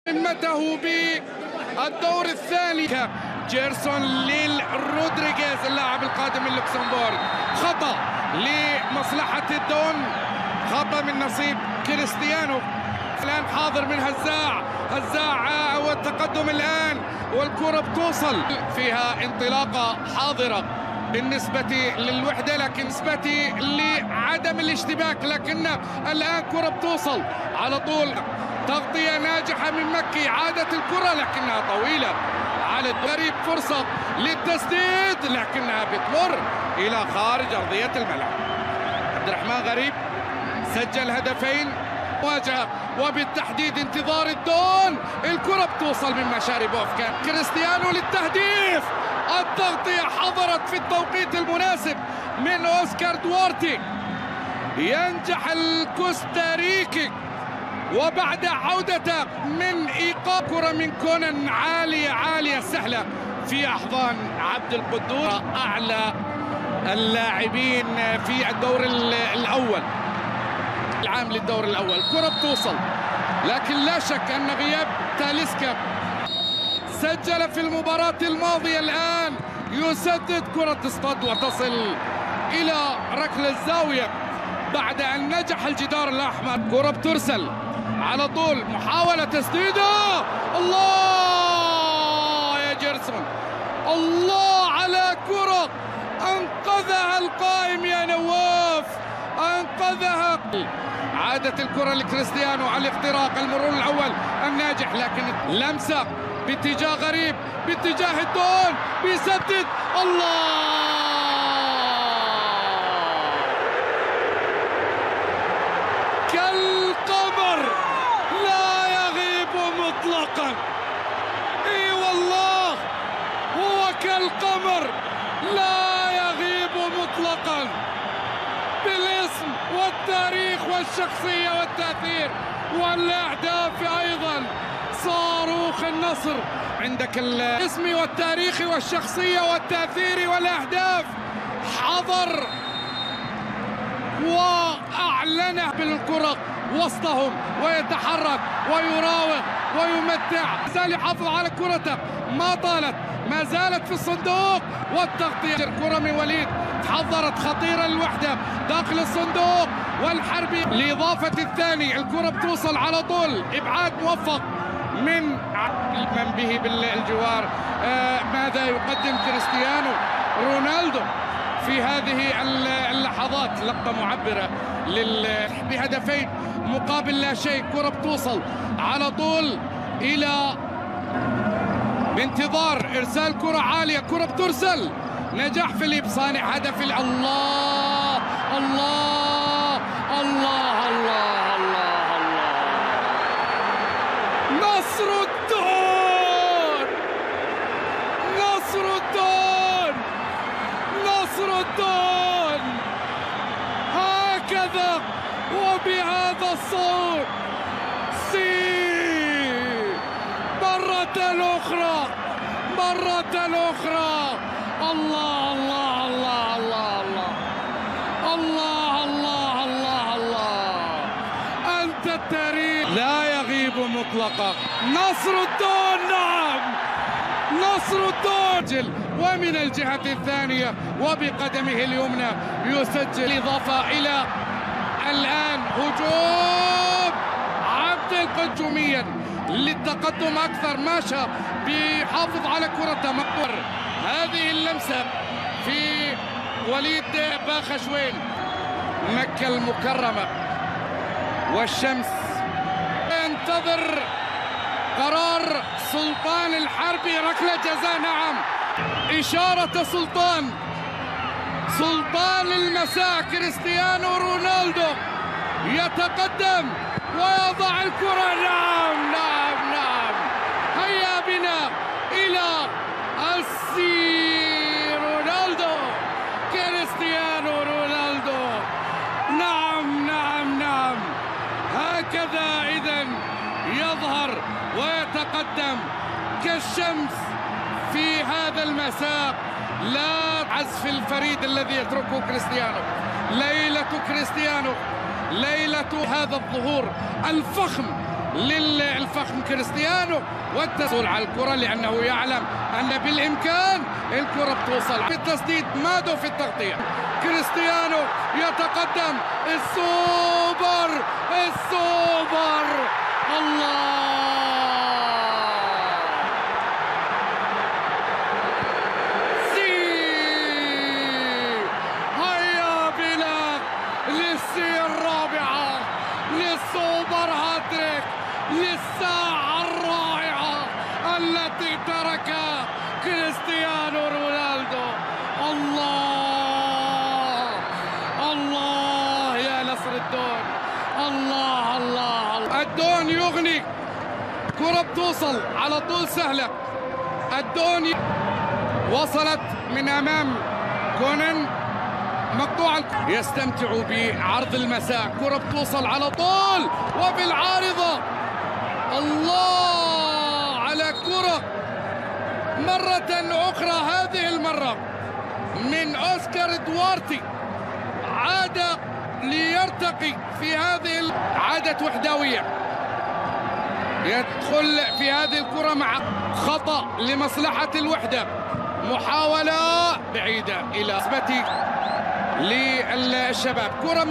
قمته بالدور الثاني. جيرسون لرودريغيز اللاعب القادم من لوكسمبورغ، خطأ لمصلحة الدون، خطأ من نصيب كريستيانو. الآن حاضر من هزاع والتقدم الآن، والكرة بتوصل فيها انطلاقة حاضرة بالنسبة للوحدة، لكن بالنسبة لعدم الاشتباك، لكن الآن كرة بتوصل على طول، تغطية ناجحة من مكي، عادت الكرة لكنها طويلة على غريب، فرصة للتسديد لكنها بتمر إلى خارج أرضية الملعب. عبد الرحمن غريب سجل هدفين مواجهة، وبالتحديد انتظار الدون، الكرة بتوصل من مشاربوف، كان كريستيانو للتهديف، التغطية حضرت في التوقيت المناسب من أوسكار دوارتي. ينجح الكوستاريكي وبعد عودته من إيقاف كرة من كونان عالية سهلة في أحضان عبد القدوس، أعلى اللاعبين في الدور الأول العام للدور الأول. كرة بتوصل، لكن لا شك أن غياب تاليسكا سجل في المباراة الماضية، الآن يسدد، كرة تصطد وتصل إلى ركل الزاوية بعد أن نجح الجدار الأحمر. كرة بترسل على طول، محاولة تسديده، الله يا جيرسون، الله على كرة أنقذها القائم يا نواف، أنقذها. عادت الكرة لكريستيانو على الاختراق، المرور الأول الناجح، لكن لمسة باتجاه غريب، باتجاه الدون، بيسدد، الله كالقمر لا يغيب مطلقا. اي والله هو كالقمر لا يغيب مطلقا، بالاسم والتاريخ والشخصية والتأثير والأهداف أيضا. صاروخ النصر، عندك الاسم والتاريخ والشخصية والتأثير والأهداف، حضر وأعلنه بالكرة وسطهم، ويتحرك ويراوغ ويمتع، زال يحافظ على كرته، ما طالت، ما زالت في الصندوق، والتغطية الكرة من وليد تحضرت خطيرة للوحدة داخل الصندوق، والحربي لإضافة الثاني، الكرة بتوصل على طول، إبعاد موفق من به بالجوار. ماذا يقدم كريستيانو رونالدو في هذه اللحظات؟ لقطة معبرة بهدفين مقابل لا شيء. كرة بتوصل على طول إلى بانتظار إرسال كرة عالية، كرة بترسل، نجاح فيليب صانع هدف. الله الله الله الله الله الله، نصر الدون، نصر الدون، نصر الدون، هكذا وبهذا الصوت، مرة أخرى، مرة أخرى، الله الله الله الله الله الله الله الله، أنت التاريخ لا يغيب مطلقا. نصر الدون، نعم نصر الدون، ومن الجهة الثانية وبقدمه اليمنى يسجل، إضافة إلى الآن هجوم عبد القدوميا للتقدم أكثر، ماشى بيحافظ على كرته، مقبر هذه اللمسة في وليد باخشوين. مكة المكرمة والشمس ينتظر قرار سلطان الحربي، ركلة جزاء، نعم، إشارة سلطان المساء كريستيانو رونالدو يتقدم ويضع الكرة، نعم نعم نعم، هيا بنا إلى رونالدو، كريستيانو رونالدو، نعم نعم نعم، هكذا إذن يظهر ويتقدم كالشمس في هذا المساء. لا عزف الفريد الذي يتركه كريستيانو، ليلة كريستيانو، ليلة هذا الظهور الفخم للفخم كريستيانو والتسول على الكرة لأنه يعلم أن بالإمكان الكرة بتوصل في التسديد. مادو في التغطية، كريستيانو يتقدم، السوبر الله. للسي الرابعة، للسوبر هاتريك، للساعة الرائعة التي تركها كريستيانو رونالدو. الله يا نصر الدون، الله الدون يغني. كرة بتوصل على طول سهلة، الدون وصلت من أمام كونن مقطوع، يستمتع بعرض المساء، كرة بتوصل على طول وبالعارضة. الله على كرة مرة أخرى، هذه المرة من أوسكار دوارتي، عاد ليرتقي في هذه عادة وحدوية، يدخل في هذه الكرة مع خطأ لمصلحة الوحدة، محاولة بعيدة إلى نسبة للشباب. كرة